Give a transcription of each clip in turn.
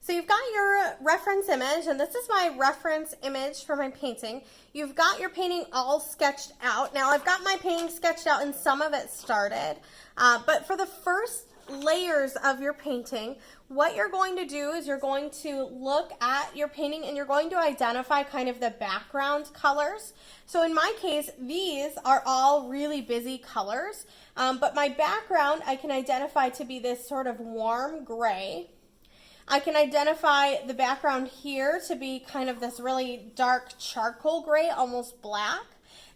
So you've got your reference image, and this is my reference image for my painting. You've got your painting all sketched out. Now I've got my painting sketched out and some of it started, but for the first layers of your painting, what you're going to do is you're going to look at your painting and you're going to identify kind of the background colors. So in my case, these are all really busy colors, but my background I can identify to be this sort of warm gray. I can identify the background here to be kind of this really dark charcoal gray, almost black.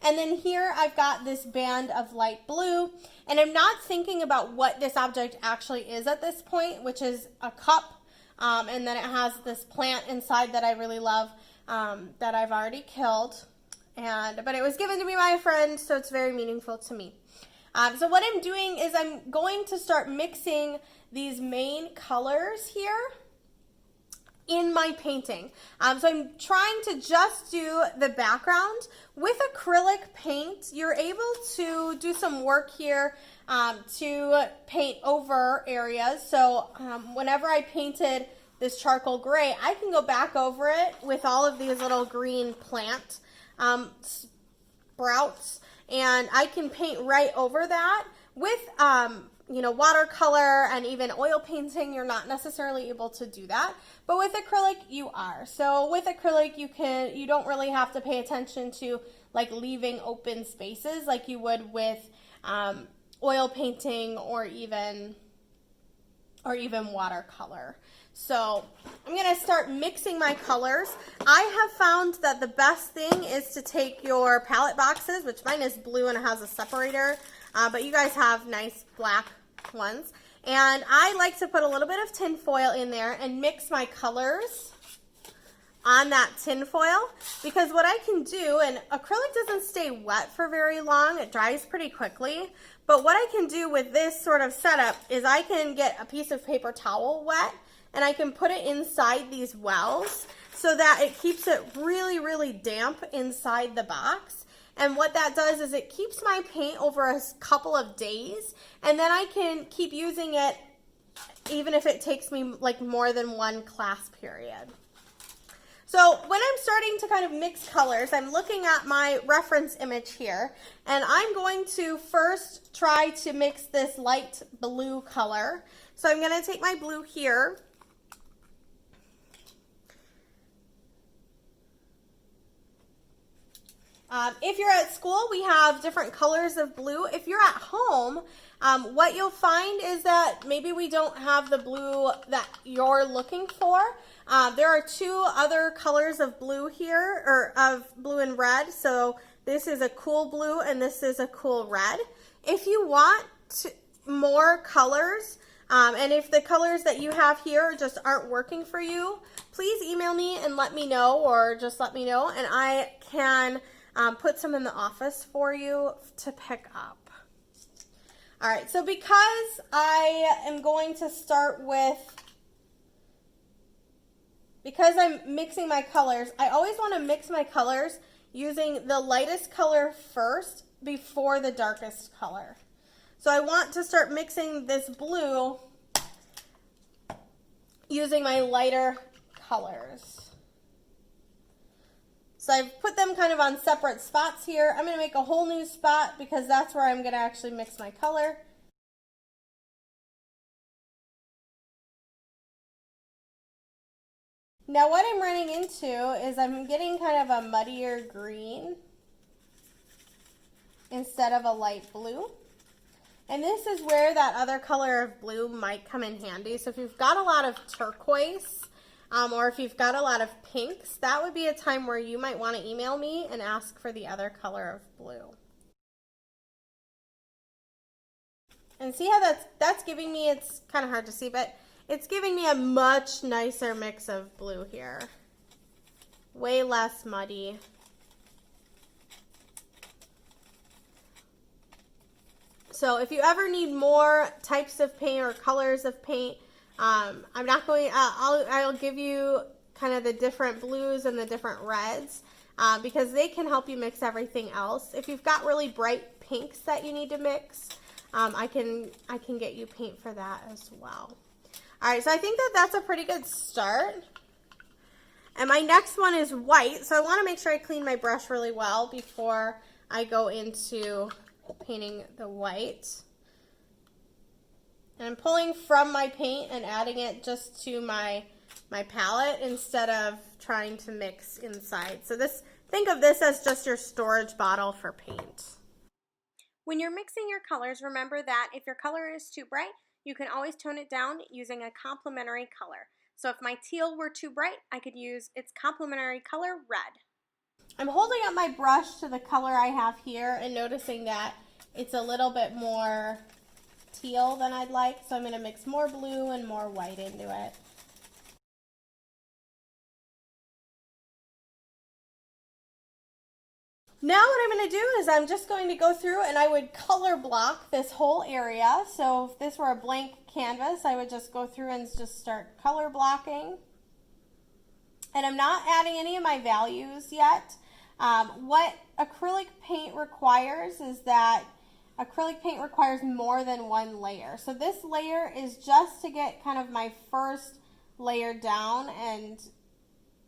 And then here I've got this band of light blue, and I'm not thinking about what this object actually is at this point, which is a cup, and then it has this plant inside that I really love, that I've already killed, but it was given to me by a friend, so it's very meaningful to me. So what I'm doing is I'm going to start mixing these main colors here in my painting. So I'm trying to just do the background. With acrylic paint, you're able to do some work here to paint over areas. So whenever I painted this charcoal gray, I can go back over it with all of these little green plant sprouts, and I can paint right over that. With watercolor and even oil painting, you're not necessarily able to do that, but with acrylic you are. So with acrylic you don't really have to pay attention to like leaving open spaces like you would with oil painting or even watercolor. So I'm going to start mixing my colors. I have found that the best thing is to take your palette boxes, which mine is blue and it has a separator, but you guys have nice black ones. And I like to put a little bit of tin foil in there and mix my colors on that tin foil, because what I can do, and acrylic doesn't stay wet for very long, it dries pretty quickly, but what I can do with this sort of setup is I can get a piece of paper towel wet and I can put it inside these wells so that it keeps it really, really damp inside the box. And what that does is it keeps my paint over a couple of days, and then I can keep using it even if it takes me like more than one class period. So when I'm starting to kind of mix colors, I'm looking at my reference image here, and I'm going to first try to mix this light blue color. So I'm going to take my blue here. If you're at school, we have different colors of blue. If you're at home, what you'll find is that maybe we don't have the blue that you're looking for. There are two other colors of blue here, or of blue and red. So this is a cool blue and this is a cool red. If you want more colors, and if the colors that you have here just aren't working for you, please email me and let me know, or just let me know, and I can put some in the office for you to pick up. All right, so because I am going to start with, because I'm mixing my colors, I always want to mix my colors using the lightest color first before the darkest color. So I want to start mixing this blue using my lighter colors. So I've put them kind of on separate spots here. I'm going to make a whole new spot because that's where I'm going to actually mix my color. Now what I'm running into is I'm getting kind of a muddier green instead of a light blue. And this is where that other color of blue might come in handy. So if you've got a lot of turquoise, or if you've got a lot of pinks, that would be a time where you might want to email me and ask for the other color of blue. And see how that's giving me, it's kind of hard to see, but it's giving me a much nicer mix of blue here. Way less muddy. So if you ever need more types of paint or colors of paint, I'll give you kind of the different blues and the different reds because they can help you mix everything else. If you've got really bright pinks that you need to mix, I can get you paint for that as well. All right, so I think that that's a pretty good start. And my next one is white, so I want to make sure I clean my brush really well before I go into painting the white. And I'm pulling from my paint and adding it just to my palette instead of trying to mix inside. So think of this as just your storage bottle for paint. When you're mixing your colors, remember that if your color is too bright, you can always tone it down using a complementary color. So if my teal were too bright, I could use its complementary color, red. I'm holding up my brush to the color I have here and noticing that it's a little bit more teal than I'd like, so I'm going to mix more blue and more white into it. Now what I'm going to do is I'm just going to go through and I would color block this whole area. So if this were a blank canvas, I would just go through and just start color blocking. And I'm not adding any of my values yet. What acrylic paint requires is that acrylic paint requires more than one layer. So this layer is just to get kind of my first layer down, and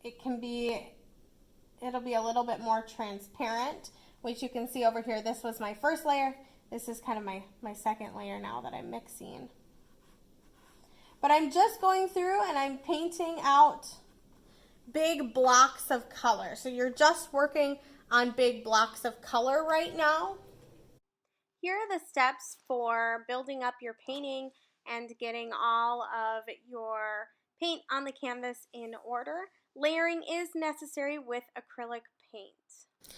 it'll be a little bit more transparent, which you can see over here. This was my first layer. This is kind of my second layer now that I'm mixing. But I'm just going through and I'm painting out big blocks of color. So you're just working on big blocks of color right now. Here are the steps for building up your painting and getting all of your paint on the canvas in order. Layering is necessary with acrylic paint.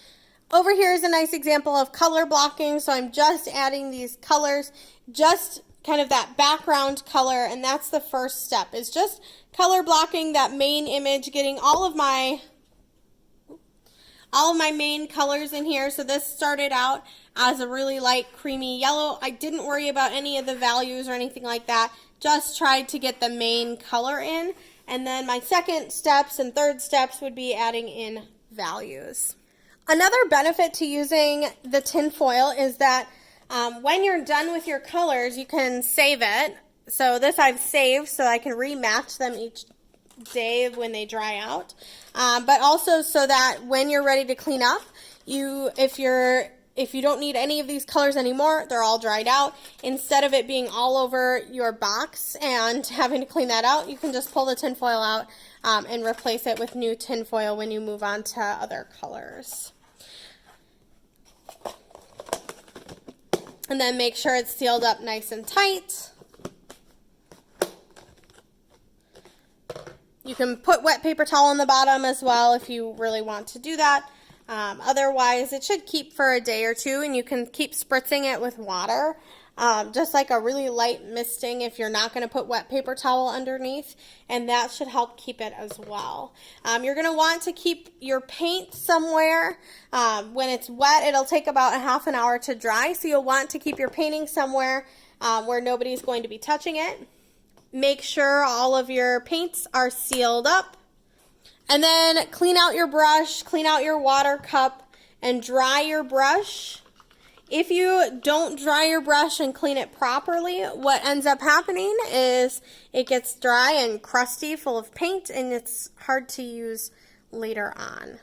Over here is a nice example of color blocking. So I'm just adding these colors, just kind of that background color, and that's the first step, is just color blocking that main image, getting all of my main colors in here. So this started out as a really light creamy yellow. I didn't worry about any of the values or anything like that, just tried to get the main color in. And then my second steps and third steps would be adding in values. Another benefit to using the tin foil is that when you're done with your colors, you can save it. So this I've saved so I can rematch them each day when they dry out. But also so that when you're ready to clean up, if you don't need any of these colors anymore, they're all dried out, instead of it being all over your box and having to clean that out, you can just pull the tin foil out and replace it with new tin foil when you move on to other colors. And then make sure it's sealed up nice and tight. You can put wet paper towel on the bottom as well if you really want to do that. Otherwise, it should keep for a day or two, and you can keep spritzing it with water, just like a really light misting if you're not going to put wet paper towel underneath, and that should help keep it as well. You're going to want to keep your paint somewhere. When it's wet, it'll take about a half an hour to dry, so you'll want to keep your painting somewhere where nobody's going to be touching it. Make sure all of your paints are sealed up. And then clean out your brush, clean out your water cup, and dry your brush. If you don't dry your brush and clean it properly, what ends up happening is it gets dry and crusty, full of paint, and it's hard to use later on.